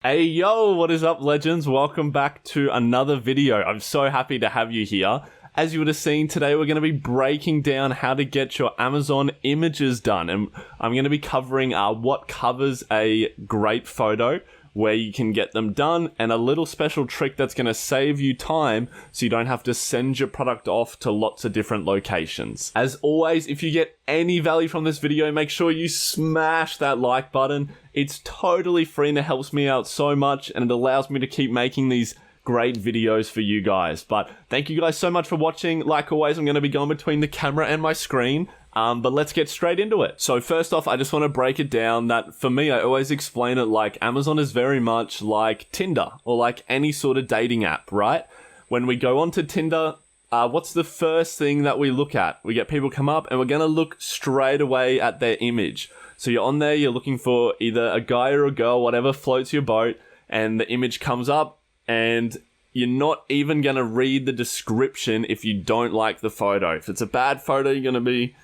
Hey yo, what is up, legends? Welcome back to another video. I'm so happy to have you here. As you would have seen today, we're going to be breaking down how to get your Amazon images done, and I'm going to be covering what covers a great photo, where you can get them done, and a little special trick that's going to save you time so you don't have to send your product off to lots of different locations. As always, if you get any value from this video, make sure you smash that like button. It's totally free and it helps me out so much, and it allows me to keep making these great videos for you guys. But thank you guys so much for watching. Like always, I'm going to be going between the camera and my screen. But let's get straight into it. So first off, I just want to break it down that for me, I always explain it like Amazon is very much like Tinder or like any sort of dating app, right? When we go onto Tinder, what's the first thing that we look at? We get people come up and we're going to look straight away at their image. So you're on there, you're looking for either a guy or a girl, whatever floats your boat, and the image comes up and you're not even going to read the description if you don't like the photo. If it's a bad photo, you're going to be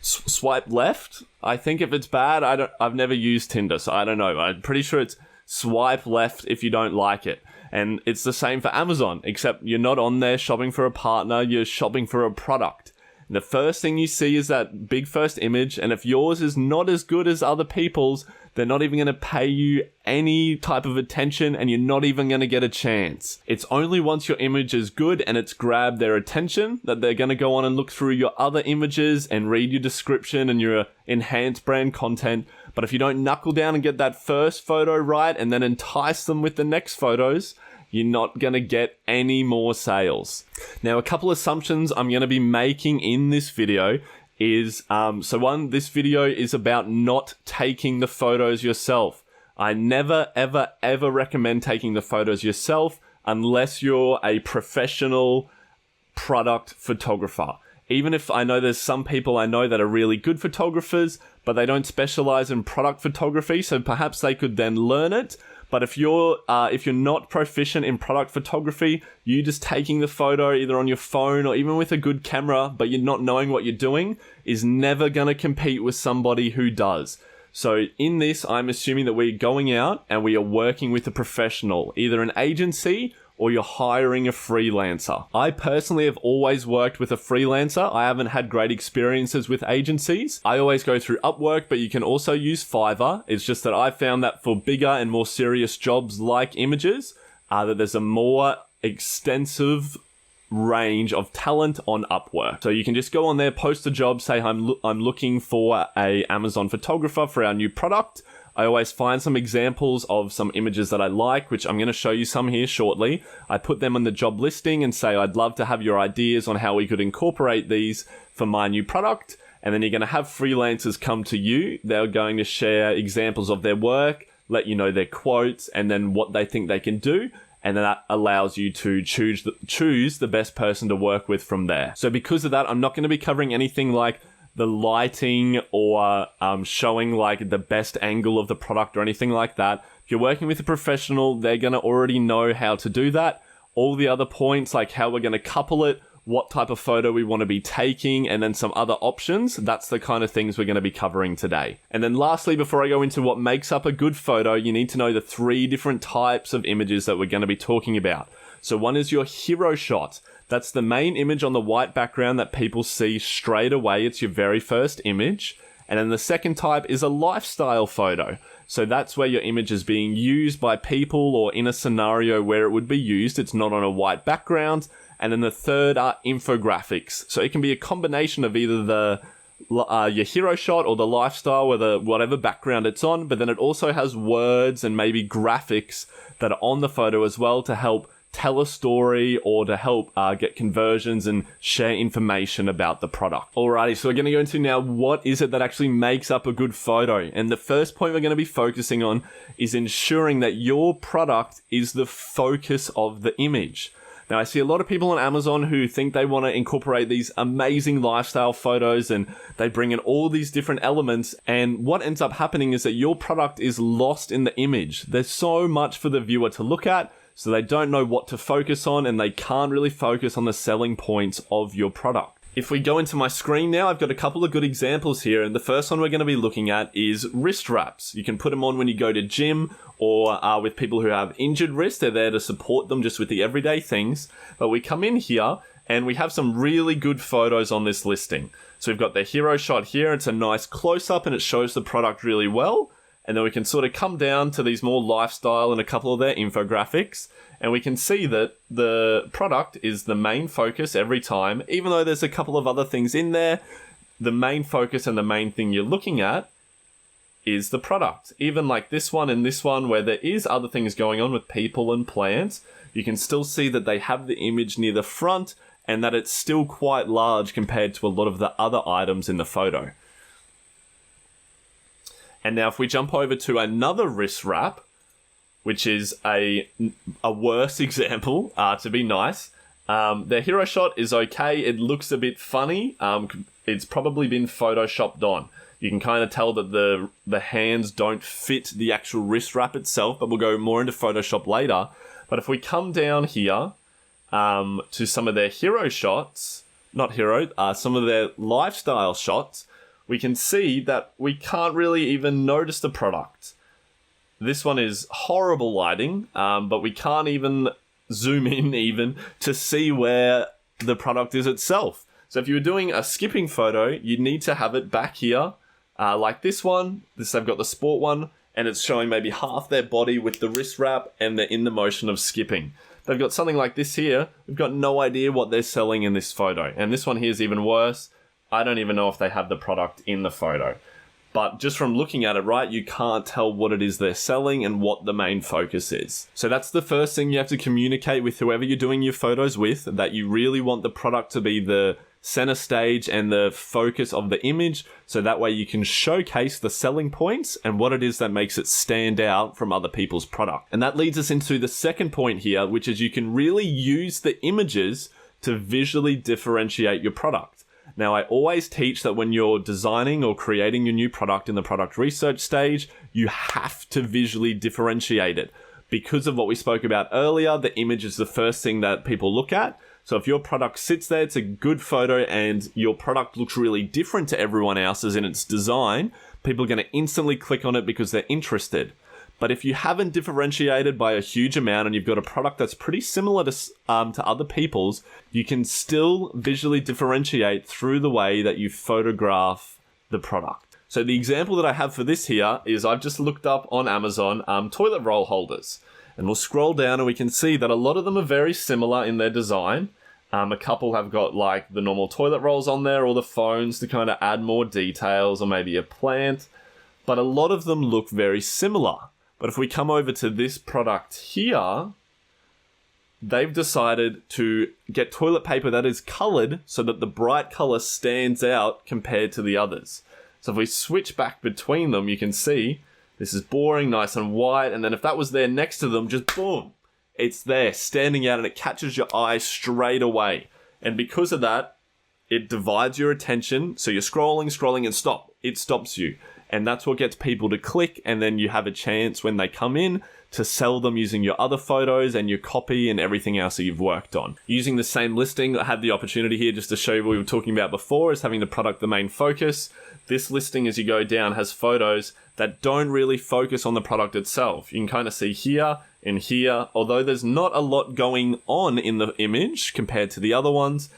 swipe left. I think if it's bad, I've never used Tinder, so I don't know. I'm pretty sure it's swipe left if you don't like it. And it's the same for Amazon, except you're not on there shopping for a partner, you're shopping for a product. And the first thing you see is that big first image, and if yours is not as good as other people's, they're not even going to pay you any type of attention, and you're not even going to get a chance. It's only once your image is good and it's grabbed their attention that they're going to go on and look through your other images and read your description and your enhanced brand content. But if you don't knuckle down and get that first photo right and then entice them with the next photos, you're not going to get any more sales. Now, a couple assumptions I'm going to be making in this video is, this video is about not taking the photos yourself. I never, ever recommend taking the photos yourself unless you're a professional product photographer. Even if I know there's some people I know that are really good photographers, but they don't specialize in product photography, so perhaps they could then learn it. But if you're not proficient in product photography, you just taking the photo either on your phone or even with a good camera, but you're not knowing what you're doing, is never going to compete with somebody who does. So in this, I'm assuming that we're going out and we are working with a professional, either an agency or you're hiring a freelancer. I personally have always worked with a freelancer. I haven't had great experiences with agencies. I always go through Upwork, but you can also use Fiverr. It's just that I found that for bigger and more serious jobs like images, that there's a more extensive range of talent on Upwork. So you can just go on there, post a job, say I'm looking for a Amazon photographer for our new product. I always find some examples of some images that I like, which I'm going to show you some here shortly. I put them on the job listing and say, I'd love to have your ideas on how we could incorporate these for my new product. And then you're going to have freelancers come to you. They're going to share examples of their work, let you know their quotes, and then what they think they can do. And then that allows you to choose the best person to work with from there. So because of that, I'm not going to be covering anything like the lighting or showing like the best angle of the product or anything like that. If you're working with a professional, they're going to already know how to do that. All the other points, like how we're going to couple it, what type of photo we want to be taking, and then some other options, that's the kind of things we're going to be covering today. And then lastly, before I go into what makes up a good photo, you need to know the 3 different types of images that we're going to be talking about. So one is your hero shot. That's the main image on the white background that people see straight away. It's your very first image. And then the second type is a lifestyle photo. So that's where your image is being used by people or in a scenario where it would be used. It's not on a white background. And then the third are infographics. So it can be a combination of either your hero shot or the lifestyle with whatever background it's on. But then it also has words and maybe graphics that are on the photo as well to help tell a story or to help get conversions and share information about the product. Alrighty, so we're going to go into now what is it that actually makes up a good photo. And the first point we're going to be focusing on is ensuring that your product is the focus of the image. Now, I see a lot of people on Amazon who think they want to incorporate these amazing lifestyle photos and they bring in all these different elements. And what ends up happening is that your product is lost in the image. There's so much for the viewer to look at, so they don't know what to focus on and they can't really focus on the selling points of your product. If we go into my screen now, I've got a couple of good examples here, and the first one we're going to be looking at is wrist wraps. You can put them on when you go to gym or with people who have injured wrists. They're there to support them just with the everyday things. But we come in here and we have some really good photos on this listing. So we've got the hero shot here. It's a nice close-up and it shows the product really well. And then we can sort of come down to these more lifestyle and a couple of their infographics. And we can see that the product is the main focus every time. Even though there's a couple of other things in there, the main focus and the main thing you're looking at is the product. Even like this one and this one where there is other things going on with people and plants, you can still see that they have the image near the front and that it's still quite large compared to a lot of the other items in the photo. And now if we jump over to another wrist wrap, which is a worse example, to be nice. Their hero shot is okay. It looks a bit funny. It's probably been photoshopped on. You can kind of tell that the hands don't fit the actual wrist wrap itself, but we'll go more into Photoshop later. But if we come down here to some of their hero shots, some of their lifestyle shots, we can see that we can't really even notice the product. This one is horrible lighting, but we can't even zoom in even to see where the product is itself. So if you were doing a skipping photo, you'd need to have it back here, like this one. They've got the sport one, and it's showing maybe half their body with the wrist wrap, and they're in the motion of skipping. They've got something like this here. We've got no idea what they're selling in this photo. And this one here is even worse. I don't even know if they have the product in the photo. But just from looking at it, right, you can't tell what it is they're selling and what the main focus is. So that's the first thing you have to communicate with whoever you're doing your photos with, that you really want the product to be the center stage and the focus of the image. So that way you can showcase the selling points and what it is that makes it stand out from other people's product. And that leads us into the second point here, which is you can really use the images to visually differentiate your product. Now, I always teach that when you're designing or creating your new product in the product research stage, you have to visually differentiate it. Because of what we spoke about earlier, the image is the first thing that people look at. So if your product sits there, it's a good photo and your product looks really different to everyone else's in its design, people are going to instantly click on it because they're interested. But if you haven't differentiated by a huge amount and you've got a product that's pretty similar to other people's, you can still visually differentiate through the way that you photograph the product. So the example that I have for this here is I've just looked up on Amazon toilet roll holders. And we'll scroll down and we can see that a lot of them are very similar in their design. A couple have got like the normal toilet rolls on there or the phones to kind of add more details or maybe a plant. But a lot of them look very similar. But if we come over to this product here, they've decided to get toilet paper that is colored so that the bright color stands out compared to the others. So if we switch back between them, you can see this is boring, nice and white. And then if that was there next to them, just boom, it's there standing out and it catches your eye straight away. And because of that, it divides your attention. So you're scrolling and stop. It stops you. And that's what gets people to click, and then you have a chance when they come in to sell them using your other photos and your copy and everything else that you've worked on. Using the same listing, I had the opportunity here just to show you what we were talking about before, is having the product the main focus. This listing, as you go down, has photos that don't really focus on the product itself. You can kind of see here and here, although there's not a lot going on in the image compared to the other ones,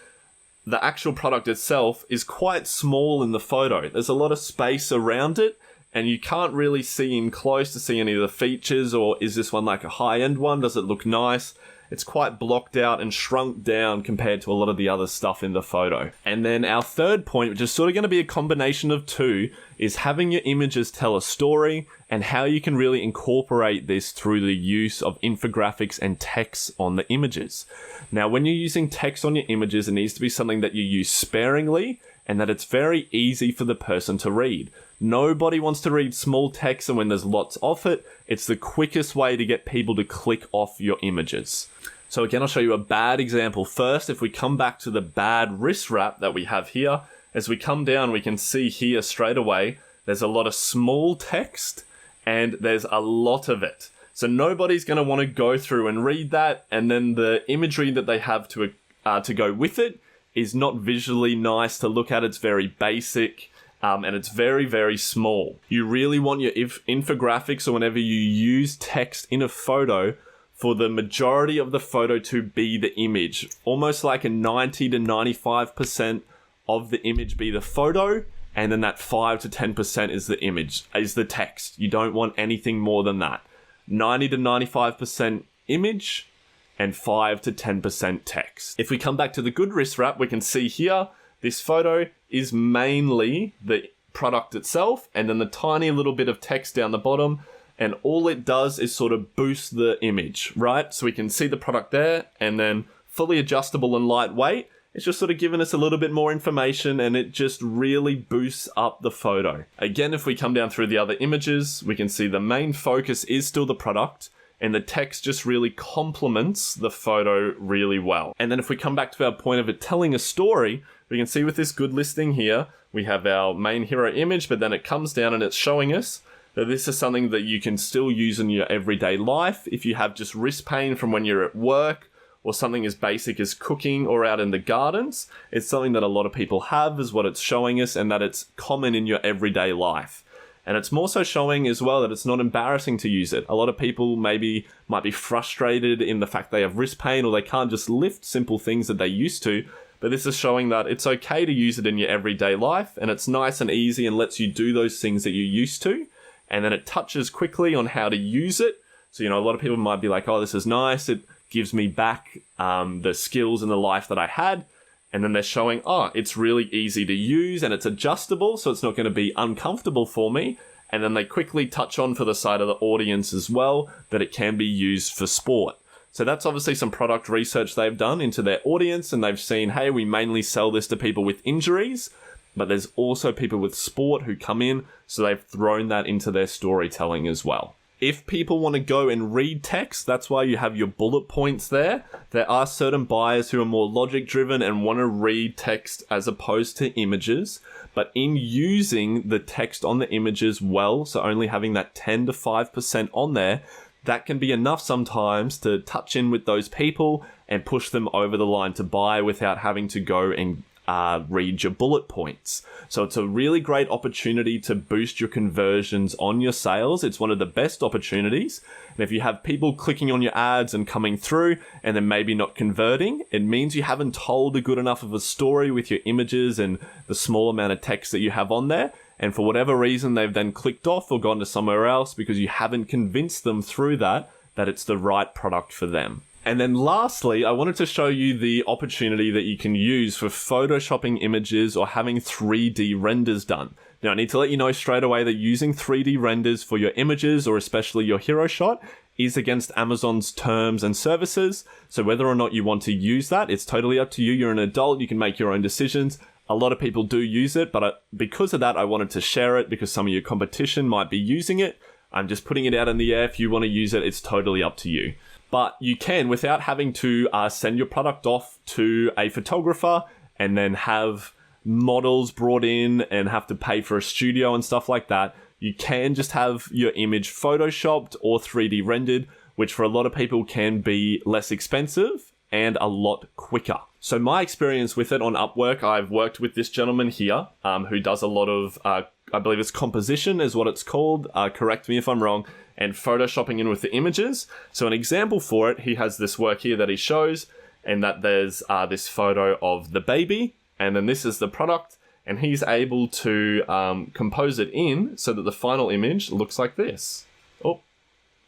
the actual product itself is quite small in the photo. There's a lot of space around it, and you can't really see in close to see any of the features, or is this one like a high-end one? Does it look nice? It's quite blocked out and shrunk down compared to a lot of the other stuff in the photo. And then our third point, which is sort of going to be a combination of two, is having your images tell a story and how you can really incorporate this through the use of infographics and text on the images. Now, when you're using text on your images, it needs to be something that you use sparingly and that it's very easy for the person to read. Nobody wants to read small text, and when there's lots of it, it's the quickest way to get people to click off your images. So again, I'll show you a bad example first. If we come back to the bad wrist wrap that we have here, as we come down, we can see here straight away, there's a lot of small text and there's a lot of it. So nobody's going to want to go through and read that, and then the imagery that they have to go with it is not visually nice to look at. It's very basic. And it's very, very small. You really want your infographics, or whenever you use text in a photo, for the majority of the photo to be the image. Almost like a 90 to 95% of the image be the photo, and then that 5 to 10% is the image, is the text. You don't want anything more than that. 90 to 95% image, and 5 to 10% text. If we come back to the Goodriss wrap, we can see here, this photo is mainly the product itself, and then the tiny little bit of text down the bottom, and all it does is sort of boost the image, right? So we can see the product there, and then fully adjustable and lightweight. It's just sort of giving us a little bit more information, and it just really boosts up the photo. Again, if we come down through the other images, we can see the main focus is still the product, and the text just really complements the photo really well. And then if we come back to our point of it telling a story, we can see with this good listing here, we have our main hero image, but then it comes down and it's showing us that this is something that you can still use in your everyday life. If you have just wrist pain from when you're at work, or something as basic as cooking or out in the gardens, it's something that a lot of people have, is what it's showing us, and that it's common in your everyday life. And it's more so showing as well that it's not embarrassing to use it. A lot of people might be frustrated in the fact they have wrist pain, or they can't just lift simple things that they used to. But this is showing that it's okay to use it in your everyday life, and it's nice and easy and lets you do those things that you used to. And then it touches quickly on how to use it. So, a lot of people might be like, oh, this is nice. It gives me back the skills in the life that I had. And then they're showing, oh, it's really easy to use and it's adjustable, so it's not going to be uncomfortable for me. And then they quickly touch on for the side of the audience as well that it can be used for sport. So that's obviously some product research they've done into their audience, and they've seen, hey, we mainly sell this to people with injuries, but there's also people with sport who come in, so they've thrown that into their storytelling as well. If people want to go and read text, that's why you have your bullet points there. There are certain buyers who are more logic driven and want to read text as opposed to images. But in using the text on the images well, so only having that 10 to 5% on there, that can be enough sometimes to touch in with those people and push them over the line to buy without having to go and read your bullet points. So it's a really great opportunity to boost your conversions on your sales. It's one of the best opportunities. And if you have people clicking on your ads and coming through and then maybe not converting, it means you haven't told a good enough of a story with your images and the small amount of text that you have on there. And for whatever reason, they've then clicked off or gone to somewhere else because you haven't convinced them through that it's the right product for them. And then lastly, I wanted to show you the opportunity that you can use for photoshopping images or having 3D renders done. Now, I need to let you know straight away that using 3D renders for your images, or especially your hero shot, is against Amazon's terms and services. So whether or not you want to use that, it's totally up to you. You're an adult, you can make your own decisions. A lot of people do use it, but because of that, I wanted to share it because some of your competition might be using it. I'm just putting it out in the air. If you want to use it, it's totally up to you. But you can, without having to send your product off to a photographer and then have models brought in and have to pay for a studio and stuff like that, you can just have your image photoshopped or 3D rendered, which for a lot of people can be less expensive and a lot quicker. So my experience with it on Upwork, I've worked with this gentleman here who does a lot of, I believe it's composition is what it's called, correct me if I'm wrong, and photoshopping in with the images. So an example for it, he has this work here that he shows, and that there's this photo of the baby, and then this is the product, and he's able to compose it in so that the final image looks like this. Oh,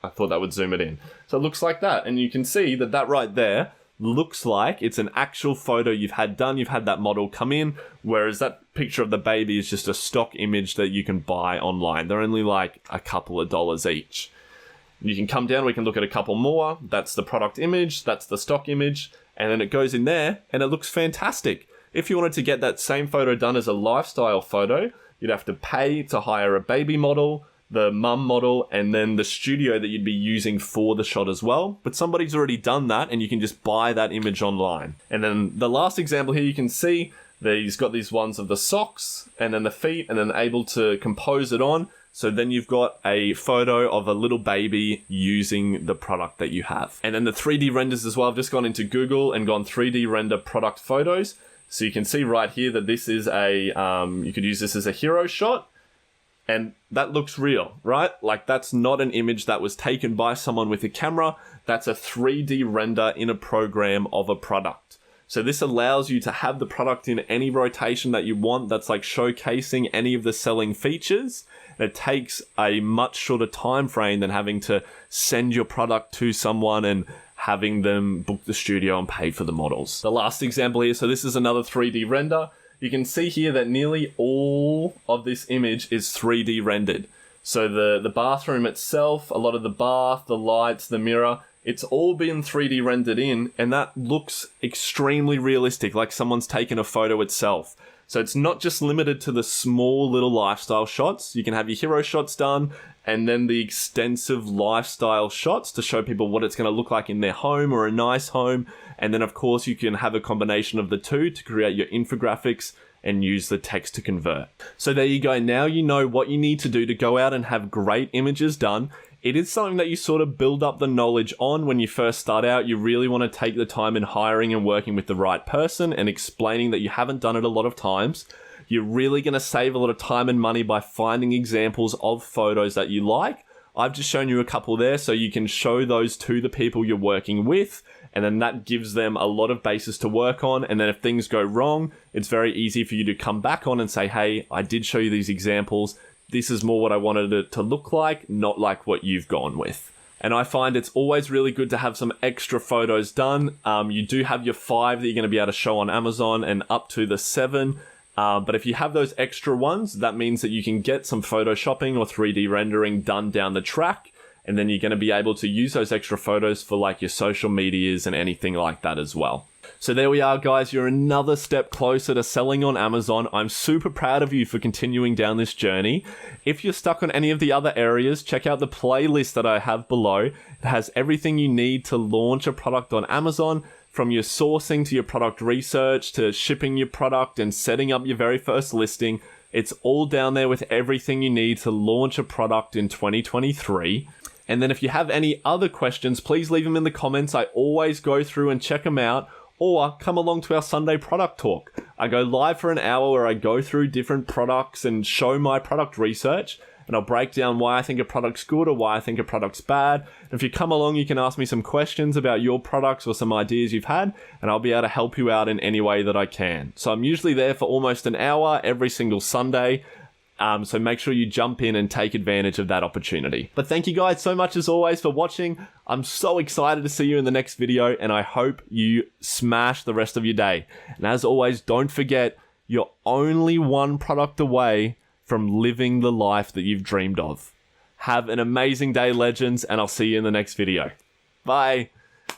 I thought that would zoom it in. So it looks like that, and you can see that right there looks like it's an actual photo you've had done. You've had that model come in, whereas that picture of the baby is just a stock image that you can buy online. They're only like a couple of dollars each. You can come down, we can look at a couple more. That's the product image, that's the stock image, and then it goes in there and it looks fantastic. If you wanted to get that same photo done as a lifestyle photo, you'd have to pay to hire a baby model, the mum model, and then the studio that you'd be using for the shot as well. But somebody's already done that and you can just buy that image online. And then the last example here, you can see that he's got these ones of the socks and then the feet, and then able to compose it on. So then you've got a photo of a little baby using the product that you have. And then the 3D renders as well. I've just gone into Google and gone 3D render product photos. So you can see right here that this is you could use this as a hero shot. And that looks real, right? Like that's not an image that was taken by someone with a camera. That's a 3D render in a program of a product. So this allows you to have the product in any rotation that you want. That's like showcasing any of the selling features. And it takes a much shorter time frame than having to send your product to someone and having them book the studio and pay for the models. The last example here, so this is another 3D render. You can see here that nearly all of this image is 3D rendered. So the bathroom itself, a lot of the bath, the lights, the mirror, it's all been 3D rendered in, and that looks extremely realistic, like someone's taken a photo itself. So it's not just limited to the small little lifestyle shots. You can have your hero shots done, and then the extensive lifestyle shots to show people what it's going to look like in their home or a nice home. And then, of course, you can have a combination of the two to create your infographics and use the text to convert. So there you go. Now you know what you need to do to go out and have great images done. It is something that you sort of build up the knowledge on when you first start out. You really want to take the time in hiring and working with the right person and explaining that you haven't done it a lot of times. You're really going to save a lot of time and money by finding examples of photos that you like. I've just shown you a couple there, so you can show those to the people you're working with, and then that gives them a lot of basis to work on. And then if things go wrong, it's very easy for you to come back on and say, hey, I did show you these examples. This is more what I wanted it to look like, not like what you've gone with. And I find it's always really good to have some extra photos done. You do have your 5 that you're going to be able to show on Amazon and up to the 7. But if you have those extra ones, that means that you can get some photoshopping or 3D rendering done down the track. And then you're going to be able to use those extra photos for like your social medias and anything like that as well. So there we are, guys. You're another step closer to selling on Amazon. I'm super proud of you for continuing down this journey. If you're stuck on any of the other areas, check out the playlist that I have below. It has everything you need to launch a product on Amazon, from your sourcing to your product research to shipping your product and setting up your very first listing. It's all down there with everything you need to launch a product in 2023. And then if you have any other questions, please leave them in the comments. I always go through and check them out. Or come along to our Sunday product talk. I go live for an hour where I go through different products and show my product research. And I'll break down why I think a product's good or why I think a product's bad. And if you come along, you can ask me some questions about your products or some ideas you've had, and I'll be able to help you out in any way that I can. So I'm usually there for almost an hour every single Sunday. So make sure you jump in and take advantage of that opportunity. But thank you guys so much as always for watching. I'm so excited to see you in the next video, and I hope you smash the rest of your day. And as always, don't forget, you're only one product away from living the life that you've dreamed of. Have an amazing day, legends, and I'll see you in the next video. Bye.